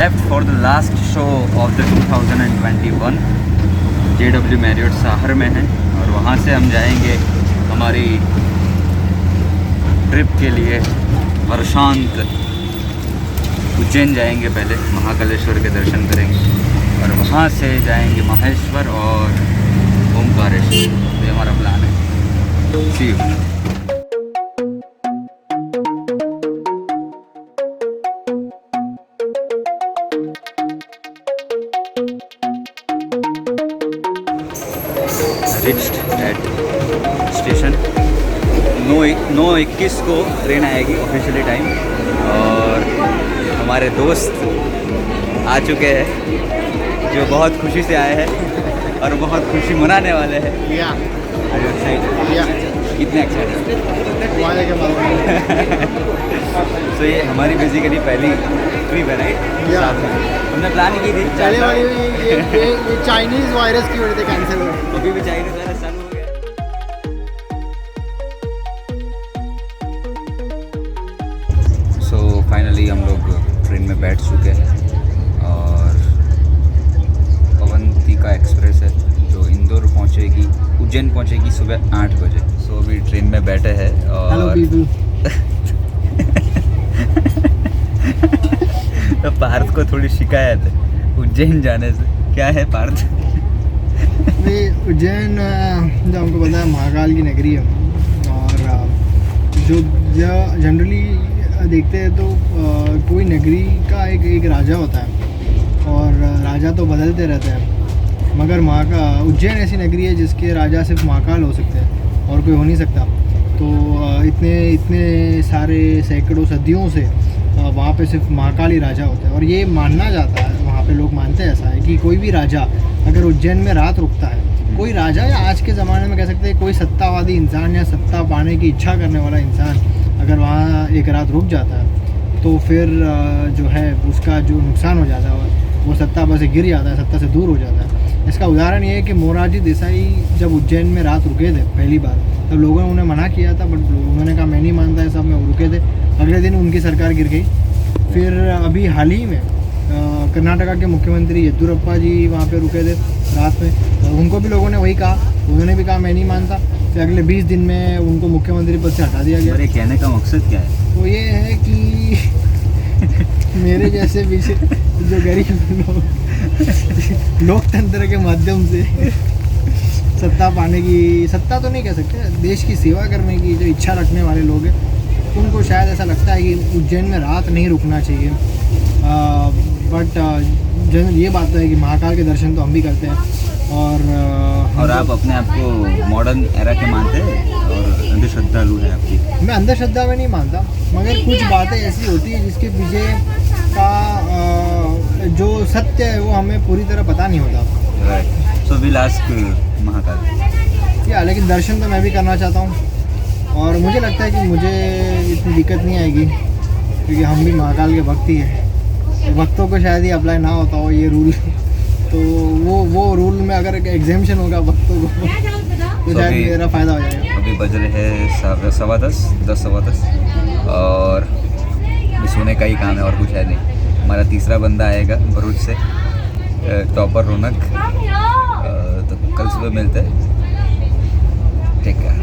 Left for the last show of the 2021 JW Marriott साहर में है और वहाँ से हम जाएंगे हमारी ट्रिप के लिए वर्षांत। उज्जैन जाएंगे, पहले महाकालेश्वर के दर्शन करेंगे और वहाँ से जाएंगे माहेश्वर और ओमकारेश्वर। ये हमारा प्लान है। सी यू। रिच्ड एट स्टेशन 9:21 को ट्रेन आएगी ऑफिशियली टाइम। और हमारे दोस्त आ चुके हैं जो बहुत खुशी से आए हैं और बहुत खुशी मनाने वाले हैं। कितने एक्साइटेड? तो ये हमारी बेसिकली पहली ट्रिप है, राइट? साथ में हमने प्लान की थी पहले वाली ये चाइनीज वायरस की वजह से कैंसिल हो गई। अभी भी चाइनीज वायरस चालू हो गया। सो फाइनली हम लोग ट्रेन में बैठ चुके हैं और अवंतिका एक्सप्रेस है जो इंदौर पहुंचेगी, उज्जैन पहुंचेगी सुबह 8 बजे। सो अभी ट्रेन में बैठे हैं और तो पार्थ को थोड़ी शिकायत है उज्जैन जाने से। क्या है पार्थ? उज्जैन जो हमको पता है महाकाल की नगरी है और जो जनरली देखते हैं तो कोई नगरी का एक राजा होता है और राजा तो बदलते रहते हैं, मगर उज्जैन ऐसी नगरी है जिसके राजा सिर्फ महाकाल हो सकते हैं और कोई हो नहीं सकता। तो इतने सारे सैकड़ों सदियों से वहाँ पे सिर्फ महाकाल ही राजा होता है और ये मानना जाता है, वहाँ पे लोग मानते हैं ऐसा है कि कोई भी राजा अगर उज्जैन में रात रुकता है, कोई राजा या आज के ज़माने में कह सकते हैं कोई सत्तावादी इंसान या सत्ता पाने की इच्छा करने वाला इंसान अगर वहाँ एक रात रुक जाता है तो फिर जो है उसका जो नुकसान हो जाता है वो सत्ता पर से गिर जाता है, सत्ता से दूर हो जाता है। इसका उदाहरण ये है कि मोरारजी देसाई जब उज्जैन में रात रुके थे पहली बार, तब लोगों ने उन्हें मना किया था, बट उन्होंने कहा मैं नहीं मानता है, सब में रुके थे। अगले दिन उनकी सरकार गिर गई। फिर अभी हाल ही में कर्नाटका के मुख्यमंत्री येद्दुरप्पा जी वहाँ पे रुके थे रात में, उनको भी लोगों ने वही कहा, उन्होंने भी कहा मैं नहीं मानता। फिर अगले 20 दिन में उनको मुख्यमंत्री पद से हटा दिया गया। मेरे कहने का मकसद क्या है? तो ये है कि मेरे जैसे भी जो गरीब लोग लोकतंत्र के माध्यम से सत्ता पाने की, सत्ता तो नहीं कह सकते, देश की सेवा करने की जो इच्छा रखने वाले लोग हैं, उनको शायद ऐसा लगता है कि उज्जैन में रात नहीं रुकना चाहिए। बट ये बात तो है कि महाकाल के दर्शन तो हम भी करते हैं। और आप अपने आप को मॉडर्न एरा के मानते हैं और अंधश्रद्धालु है आपकी? मैं अंधश्रद्धा में नहीं मानता, मगर कुछ बातें ऐसी होती है जिसके पीछे का जो सत्य है वो हमें पूरी तरह पता नहीं होता। Right. So will ask Mahakal. या लेकिन दर्शन तो मैं भी करना चाहता हूँ और मुझे लगता है कि मुझे इतनी दिक्कत नहीं आएगी क्योंकि हम भी महाकाल के भक्त ही हैं। तो भक्तों को शायद ही अप्लाई ना होता हो ये रूल, तो वो रूल में अगर एग्जेम्पशन होगा भक्तों को तो शायद मेरा फ़ायदा हो जाएगा। अभी बज रहे हैं 10:15 और सोने का ही काम है और कुछ है नहीं। हमारा तीसरा बंदा आएगा भरूच से, टॉपर रौनक। तो कल सुबह मिलते हैं। ठीक है।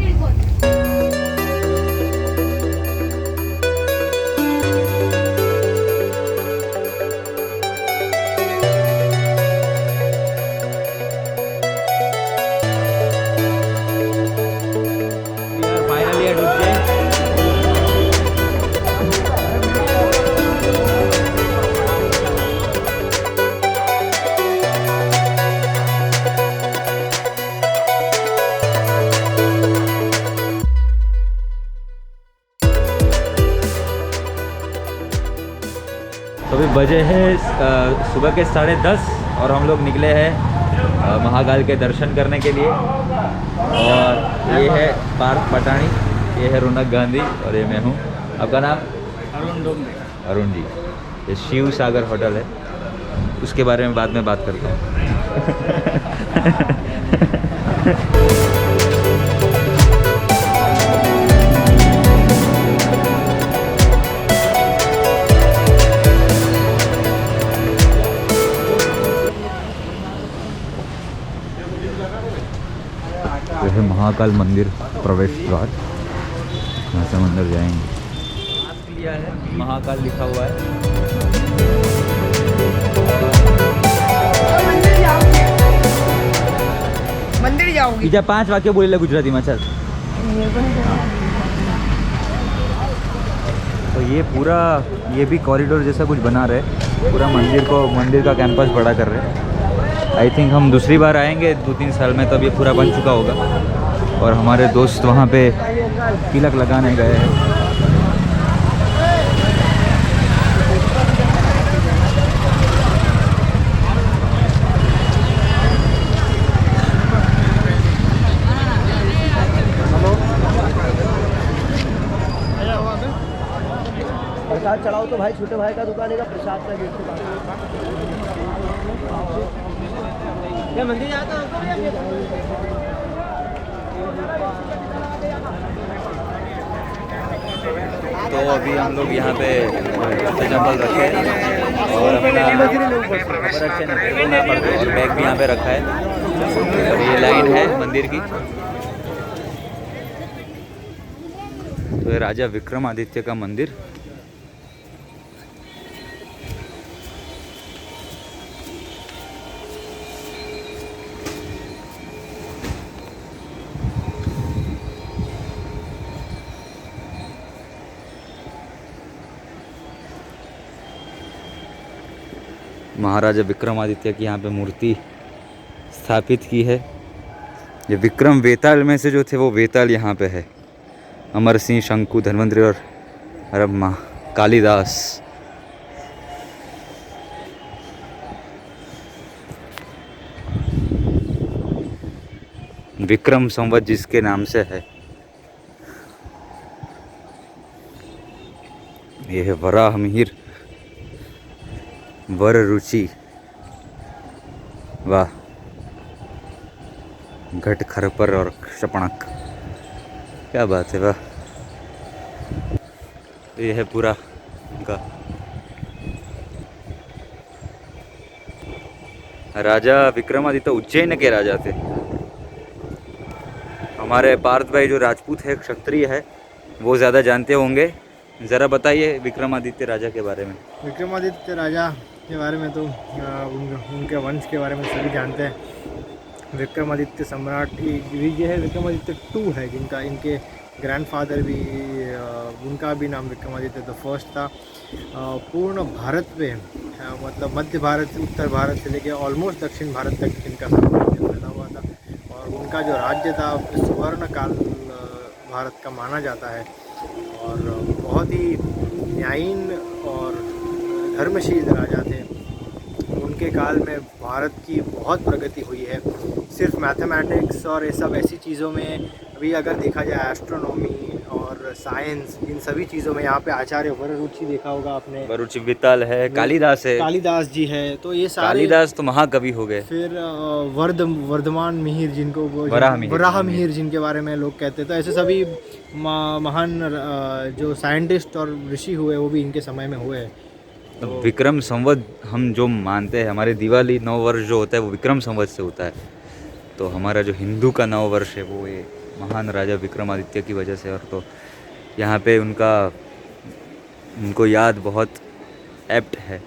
तो अभी बजे हैं सुबह के 10:30 और हम लोग निकले हैं महाकाल के दर्शन करने के लिए। और ये है पार्थ पटानी, ये है रौनक गांधी और ये मैं हूँ। आपका नाम? अरुण डोंगरे। अरुण जी। ये शिव सागर होटल है, उसके बारे में बाद में बात करता हूँ। महाकाल मंदिर प्रवेश द्वार, यहाँ से मंदिर जाएंगे। मास्क लिया है, महाकाल लिखा हुआ है। मंदिर जाओगी? બીજા 5 વાક્ય બોલેલા ગુજરાતીમાં ચાલ। तो ये पूरा, ये भी कॉरिडोर जैसा कुछ बना रहे, पूरा मंदिर का कैंपस बड़ा कर रहे। आई थिंक हम दूसरी बार आएंगे 2-3 साल में, तब ये पूरा बन चुका होगा। और हमारे दोस्त वहाँ पे तिलक लगाने गए हैं। प्रसाद चढ़ाओ तो भाई, छोटे भाई का दुकान है, प्रसाद का गेट के पास। क्या मंदिर जाता तो अभी हम लोग यहाँ पे चंपल रखे हैं और अपना और बैग भी यहाँ पे रखा है। और ये लाइन है मंदिर की। तो ये राजा विक्रमादित्य का मंदिर। महाराजा विक्रमादित्य की यहाँ पे मूर्ति स्थापित की है। ये विक्रम वेताल में से जो थे वो वेताल यहाँ पे है। अमर सिंह, शंकु, धन्वंतरी और रब्मा कालिदास। विक्रम संवत जिसके नाम से है। ये है वराह मिहिर, वर रुचि, वाह, घट खरपर और शपणक, क्या बात है, वाह। ये है पूरा उनका। राजा विक्रमादित्य उज्जैन के राजा थे। हमारे पार्थ भाई जो राजपूत है, क्षत्रिय है, वो ज़्यादा जानते होंगे। ज़रा बताइए विक्रमादित्य राजा के बारे में। विक्रमादित्य राजा के बारे में तो उनके वंश के बारे में सभी जानते हैं। विक्रमादित्य सम्राट ये है, विक्रमादित्य 2 है जिनका, इनके ग्रैंडफादर भी, उनका भी नाम विक्रमादित्य द फर्स्ट था। पूर्ण भारत पे, मतलब मध्य भारत से उत्तर भारत से लेके ऑलमोस्ट दक्षिण भारत तक इनका साम्राज्य फैला हुआ था। और उनका जो राज्य था स्वर्ण काल भारत का माना जाता है। और बहुत ही न्यायीन और धर्मशील राजा थे। उनके काल में भारत की बहुत प्रगति हुई है। सिर्फ मैथमेटिक्स और ये सब ऐसी चीज़ों में, अभी अगर देखा जाए एस्ट्रोनॉमी और साइंस, इन सभी चीज़ों में यहाँ पे आचार्य वररुचि देखा होगा आपने। वररुचि विताल है, कालिदास है, कालिदास जी है। तो ये सारे, कालिदास तो महाकवि हो गए। फिर वर्धमान मिहिर जिनको वराह मिहिर जिनके बारे में लोग कहते हैं। तो ऐसे सभी महान जो साइंटिस्ट और ऋषि हुए वो भी इनके समय में हुए हैं। तो विक्रम संवत हम जो मानते हैं, हमारे दिवाली नव वर्ष जो होता है वो विक्रम संवत से होता है। तो हमारा जो हिंदू का नव वर्ष है वो ये महान राजा विक्रमादित्य की वजह से। और तो यहाँ पे उनको याद बहुत एप्ट है।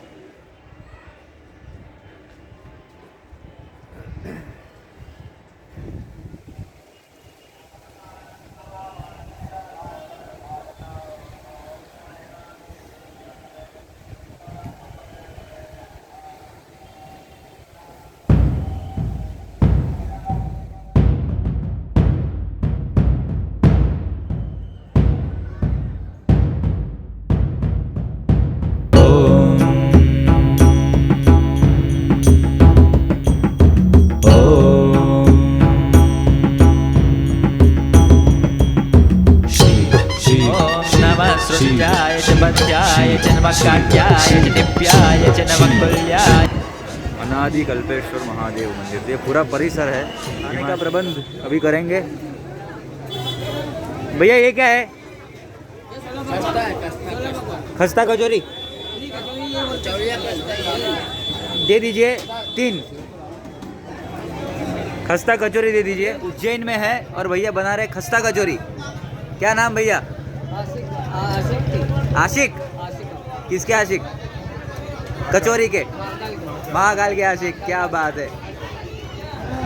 अनादि कल्पेश्वर महादेव मंदिर, ये पूरा परिसर है। खाने का प्रबंध अभी करेंगे। भैया ये क्या है? खस्ता कचौरी दे दीजिए 3। खस्ता कचौरी दे दीजिए। उज्जैन में है और भैया बना रहे खस्ता कचौरी। क्या नाम भैया? आशिक। किसके आशिक? कचौरी के, महाकाल के आशिक। क्या बात है।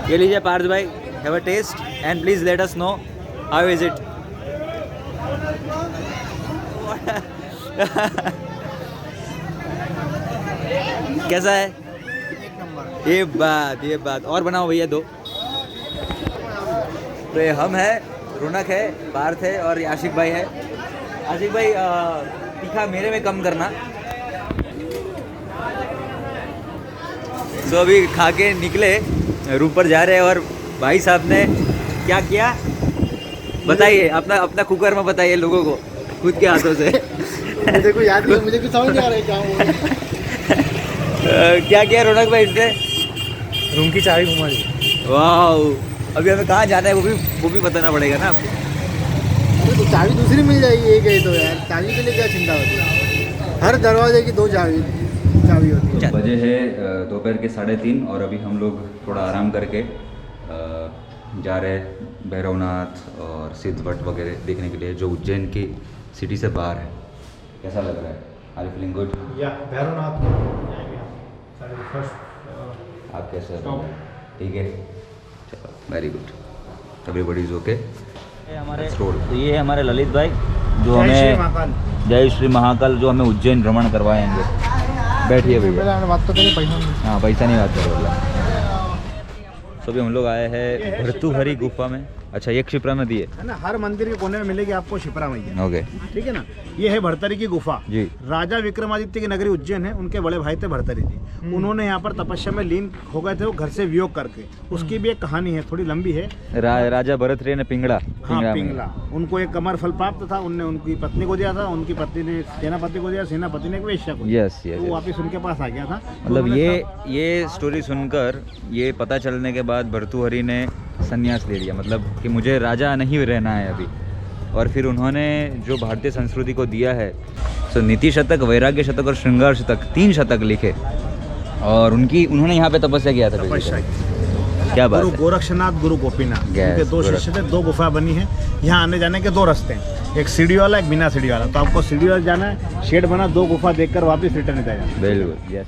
ये लीजिए पार्थ भाई, have a taste and please let us know how is it. कैसा है? ये बात और बनाओ भैया 2। तो ये हम है, रौनक है, पार्थ है और ये आशिक भाई है। आशिक भाई तीखा मेरे में कम करना। तो अभी खा के निकले, रूम पर जा रहे हैं और भाई साहब ने क्या किया बताइए, अपना कुकर में बताइए लोगों को खुद के हाथों से। मुझे को याद नहीं, मुझे कुछ समझ नहीं आ रहा है क्या हुआ। क्या किया रौनक भाई इसने? रूम की चाबी घुमा दी। वाह, अभी हमें कहाँ जाना है वो भी बताना पड़ेगा ना आपको। अरे तो चाबी दूसरी मिल जाएगी, एक है तो यार, चाबी के लिए क्या चिंता होती है। हर दरवाजे की 2 चाबी होती है। बजे है दोपहर के 3:30 और अभी हम लोग थोड़ा आराम करके जा रहे हैं भैरवनाथ और सिद्धवट वगैरह देखने के लिए, जो उज्जैन की सिटी से बाहर है। कैसा लग रहा है? Are you feeling good? या भैरवनाथ आप कैसे? ठीक है, चलो, very good, everybody is okay. ये हमारे ललित भाई जो हमें जय श्री महाकाल जो हमें उज्जैन भ्रमण करवाएंगे। बैठिए भैया। बात तो करें, पैसा नहीं। हाँ, पैसा नहीं बात करो बोला। तो अभी हम लोग आए हैं भर्तृहरि गुफा में। अच्छा, ये क्षिप्रा नदी है ना, हर मंदिर के कोने में मिलेगी आपको क्षिप्रा मैया। ओके, ठीक है ना। ये है भर्तरी की गुफा जी। राजा विक्रमादित्य की नगरी उज्जैन है, उनके बड़े भाई थे भर्तरी जी। उन्होंने यहाँ पर तपस्या में लीन हो गए थे, वो घर से वियोग करके। उसकी भी एक कहानी है, थोड़ी लंबी है। राजा भरतरी ने पिंगला पिंगला, उनको एक कमर फल प्राप्त था, उनने उनकी पत्नी को दिया था, उनकी पत्नी ने सेनापति को दिया, सेनापति ने एक वेश्या को दिया। Yes yes. वो वापिस उनके पास आ गया था। मतलब ये स्टोरी सुनकर ये पता चलने के बाद भर्तृहरि ने संन्यास ले लिया, मतलब कि मुझे राजा नहीं रहना है अभी। और फिर उन्होंने जो भारतीय संस्कृति को दिया है, सो नीति शतक, वैराग्य शतक और श्रृंगार शतक, 3 शतक लिखे और उन्होंने यहाँ पे तपस्या किया था। तपस्या क्या बात गुरु है। गोरक्षनाथ, गुरु गोपीनाथ, Yes, उनके 2 शिष्य थे। 2 गुफा बनी है। यहाँ आने जाने के 2 रास्ते हैं, एक सीढ़ी वाला, एक बिना सीढ़ी वाला। तो आपको सीढ़ी वाला जाना है, शेड बना, 2 गुफा देखकर वापस रिटर्न जाना है। बिल्कुल, यस।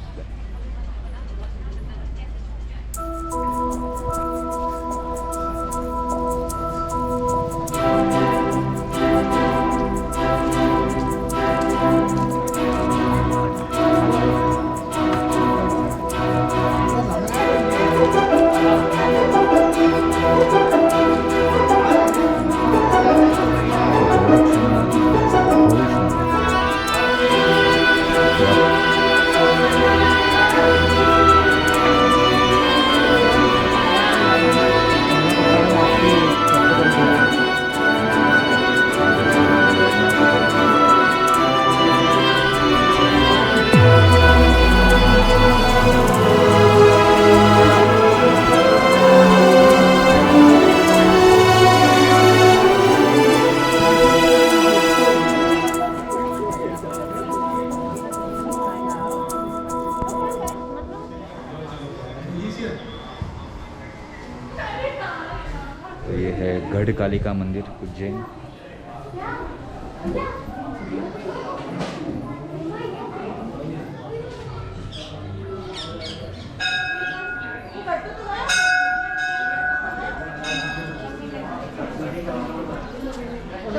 तो ये है गढ़ कालिका मंदिर उज्जैन।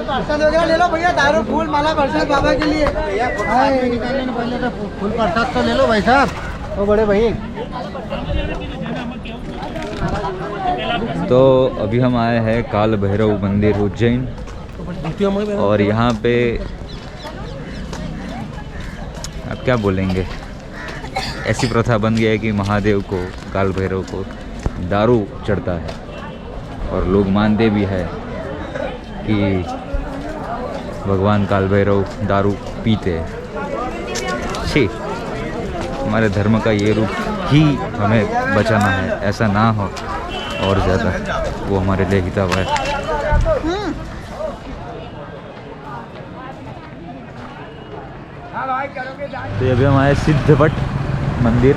प्रसाद वगैरह ले लो भैया, दारू फूल माला प्रसाद बाबा के लिए। पहले तो फूल प्रसाद तो ले लो भाई साहब, वो बड़े भाई। तो अभी हम आए हैं काल भैरव मंदिर उज्जैन और यहाँ पे अब क्या बोलेंगे, ऐसी प्रथा बन गई है कि महादेव को, काल भैरव को दारू चढ़ता है और लोग मानते भी है कि भगवान काल भैरव दारू पीते हैं। छी, हमारे धर्म का ये रूप ही हमें बचाना है, ऐसा ना हो और ज़्यादा, वो हमारे लिए हितावह है। तो अभी हम आए सिद्धवट मंदिर।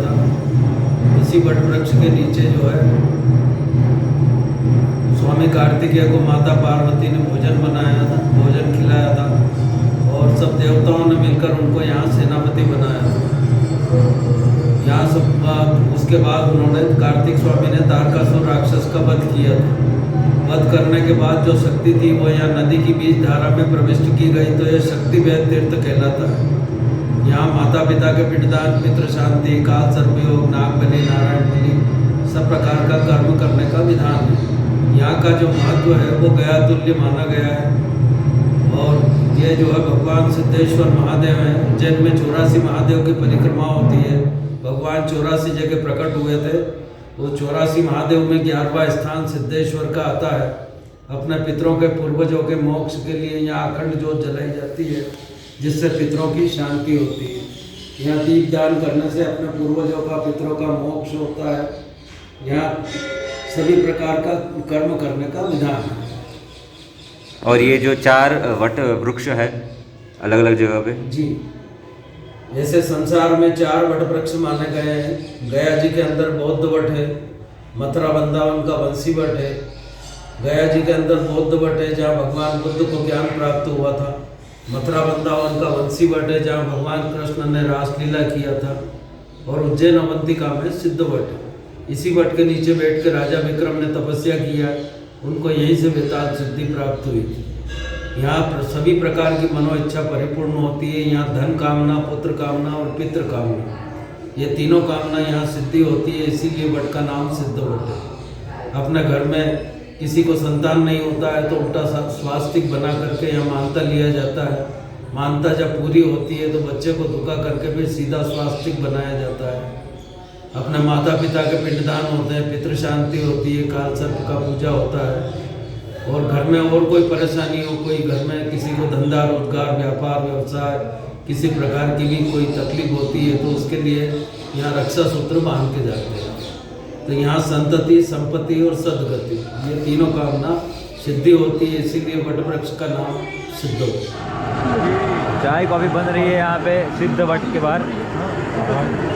था। इसी वट वृक्ष के नीचे जो है स्वामी कार्तिकेय को माता पार्वती ने भोजन बनाया था, भोजन खिलाया था और सब देवताओं ने मिलकर उनको यहाँ सेनापति बनाया था। यहाँ सब उसके बाद उन्होंने कार्तिक स्वामी ने तारकासुर राक्षस का वध किया था। वध करने के बाद जो शक्ति थी वो यहाँ नदी की बीच धारा में प्रविष्ट की गई, तो यह शक्ति वेद तीर्थ कहलाता है। यहाँ माता पिता के पिंडदान, पितृ शांति, काल सर्पयोग, नाग बलि, नारायण बलि सब प्रकार का कर्म करने का विधान है। यहाँ का जो महत्व है वो गया तुल्य माना गया है। और ये जो है भगवान सिद्धेश्वर महादेव हैं। उज्जैन में 84 महादेव की परिक्रमा होती है। भगवान 84 जगह प्रकट हुए थे। वो 84 महादेव में 11वां स्थान सिद्धेश्वर का आता है। अपने पितरों के पूर्वजों के मोक्ष के लिए यहाँ अखंड ज्योत जलाई जाती है, जिससे पितरों की शांति होती है। यहाँ दीप दान करने से अपने पूर्वजों का, पितरों का मोक्ष होता है। यहाँ सभी प्रकार का कर्म करने का विधान है। और ये जो 4 वट वृक्ष है अलग अलग जगह पे जी, जैसे संसार में 4 वट वृक्ष माने गए हैं। गया जी के अंदर बौद्ध वट है, मथुरा वृंदावन का बंसी वट है। गया जी के अंदर बौद्ध वट है, जहाँ भगवान बुद्ध को ज्ञान प्राप्त हुआ था। मथुरा वृंदावन का बंसी वट है, जहाँ भगवान कृष्ण ने रासलीला किया था। और उज्जैन अवंतिका में सिद्ध वट है। इसी वट के नीचे बैठ के राजा विक्रम ने तपस्या किया, उनको यहीं से वेताल सिद्धि प्राप्त हुई थी। यहाँ सभी प्रकार की मनो इच्छा परिपूर्ण होती है। यहाँ धन कामना, पुत्र कामना और पितृ कामना, ये तीनों कामना यहाँ सिद्धि होती है। इसीलिए वट का नाम सिद्ध वट है। अपने घर में किसी को संतान नहीं होता है तो उल्टा स्वास्तिक बना करके यहाँ मानता लिया जाता है। मानता जब पूरी होती है तो बच्चे को धोखा करके फिर सीधा स्वास्तिक बनाया जाता है। अपने माता पिता के पिंडदान होते हैं, पितृ शांति होती है, काल सर्प का पूजा होता है। और घर में और कोई परेशानी हो, कोई घर में किसी को धंधा, रोजगार, व्यापार, व्यवसाय, किसी प्रकार की भी कोई तकलीफ होती है तो उसके लिए यहाँ रक्षा सूत्र बांध के जाते हैं। तो यहाँ संतति, संपत्ति और सदगति, ये तीनों कामना सिद्धि होती है। इसीलिए वट वृक्ष का नाम सिद्ध होता। चाय कॉफ़ी बन रही है यहाँ पे सिद्ध वट के बाहर।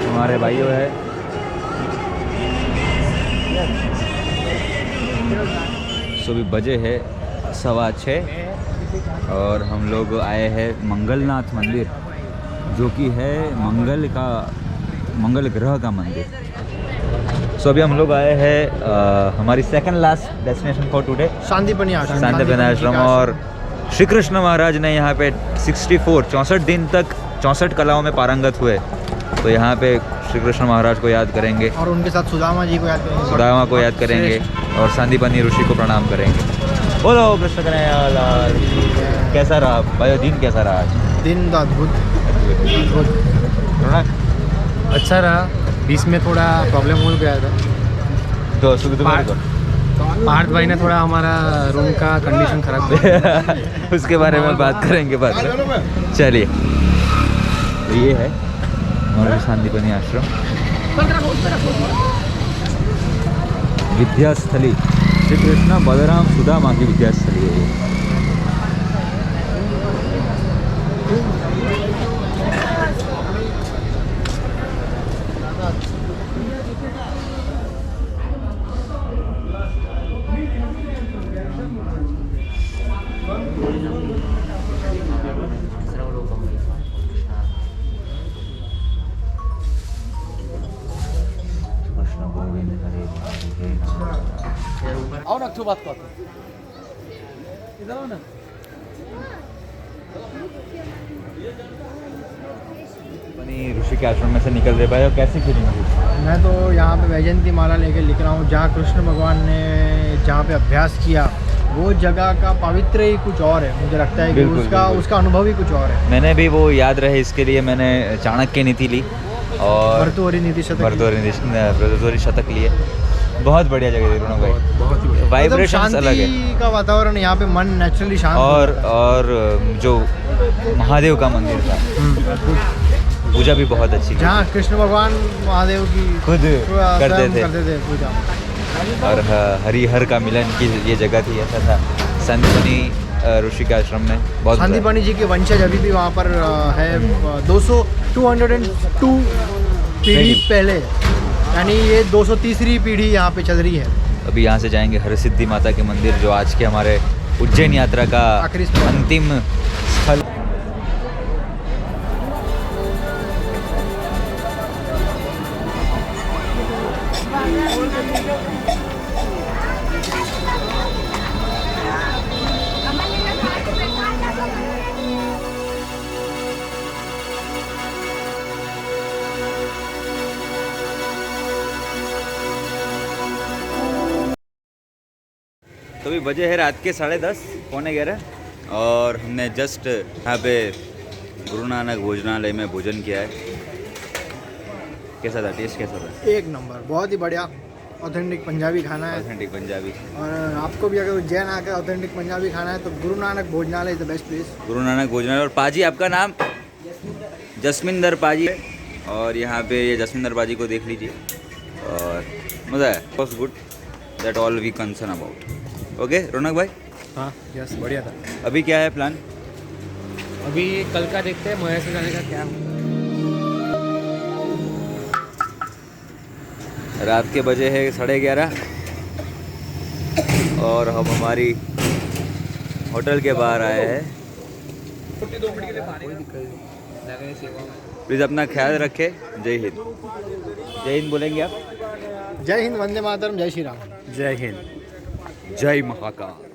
हमारे भाइयों है। सो भी बजे है 6:15 और हम लोग आए हैं मंगलनाथ मंदिर, जो कि है मंगल ग्रह का मंदिर। सो अभी हम लोग आए हैं हमारी second last destination for today, Shantipani ashram. और श्री कृष्ण महाराज ने यहाँ पे 64 दिन तक 64 कलाओं में पारंगत हुए। तो यहाँ पे श्री कृष्ण महाराज को याद करेंगे और उनके साथ सुदामा जी को याद करेंगे, सुदामा को याद करेंगे और सांदीपनी ऋषि को प्रणाम करेंगे। बोलो कृष्ण कन्हैया लाल। कैसा रहा भाई दिन, कैसा रहा आज? दिन तो अद्भुत। अच्छा रहा। बीच में थोड़ा प्रॉब्लम हो गया था, तो सुख पार्थ भाई ने थोड़ा हमारा रूम का कंडीशन खराब किया। उसके बारे में बात करेंगे बाद में। चलिए, तो ये है हमारा सांदीपनी आश्रम, विद्यास्थली। श्री कृष्ण बलराम सुदामा की विद्यास्थली है ये। आओ ना, क्यों बात करते इधर आओ ना। ऋषि के आश्रम में से निकल रहे भाई, और कैसे फीलिंग? मैं तो यहाँ पे वैजयंती माला लेके लिख रहा हूँ। जहाँ कृष्ण भगवान ने जहाँ पे अभ्यास किया, वो जगह का पवित्र ही कुछ और है। मुझे लगता है कि उसका अनुभव ही कुछ और है। मैंने भी वो याद रहे इसके लिए मैंने चाणक्य नीति ली और भर्तृहरि नीति शतक लिए। बहुत बढ़िया जगह है दोनों भाई, बहुत ही वाइब्रेशंस अलग है का वातावरण यहाँ पे, मन नेचुरली शांत। और जो महादेव का मंदिर था, पूजा भी बहुत अच्छी, जहाँ कृष्ण भगवान महादेव की खुद करते थे पूजा। और हरिहर का मिलन की ये जगह थी। ऐसा था सांदीपनी ऋषि के आश्रम में। बहुत सांदीपनी जी के वंशज अभी भी वहाँ पर है। 202 पीढ़ी पहले, यानी ये 230वीं पीढ़ी यहाँ पे चल रही है। अभी यहाँ से जाएंगे हरसिद्धि माता के मंदिर, जो आज के हमारे उज्जैन यात्रा का आखिरी स्थल। अंतिम स्थल। तो अभी बजे है रात के 10:30 पौने 11 और हमने जस्ट यहाँ पे गुरु नानक भोजनालय में भोजन किया है। कैसा था, टेस्ट कैसा था? एक नंबर, बहुत ही बढ़िया, ऑथेंटिक पंजाबी खाना है। ऑथेंटिक पंजाबी। और आपको भी अगर उज्जैन आकर ऑथेंटिक पंजाबी खाना है तो गुरु नानक भोजनालय is the best place. Guru Nanak भोजनालय। और पाजी, आपका नाम? जसमिंदर पाजी। और यहाँ पे ये जसमिंदर पाजी को देख लीजिए और मज़ा है। Was good, that all we concern about. Okay Raunak भाई। हाँ यस, बढ़िया था। अभी क्या है प्लान? अभी कल का देखते हैं महेश जाने का क्या। रात के बजे है 11:30 और हम हमारी होटल के बाहर आए हैं। प्लीज़ अपना ख्याल रखें। जय हिंद। जय हिंद बोलेंगे आप? जय हिंद, वंदे मातरम, जय श्री राम। जय हिंद। जय महाकाल।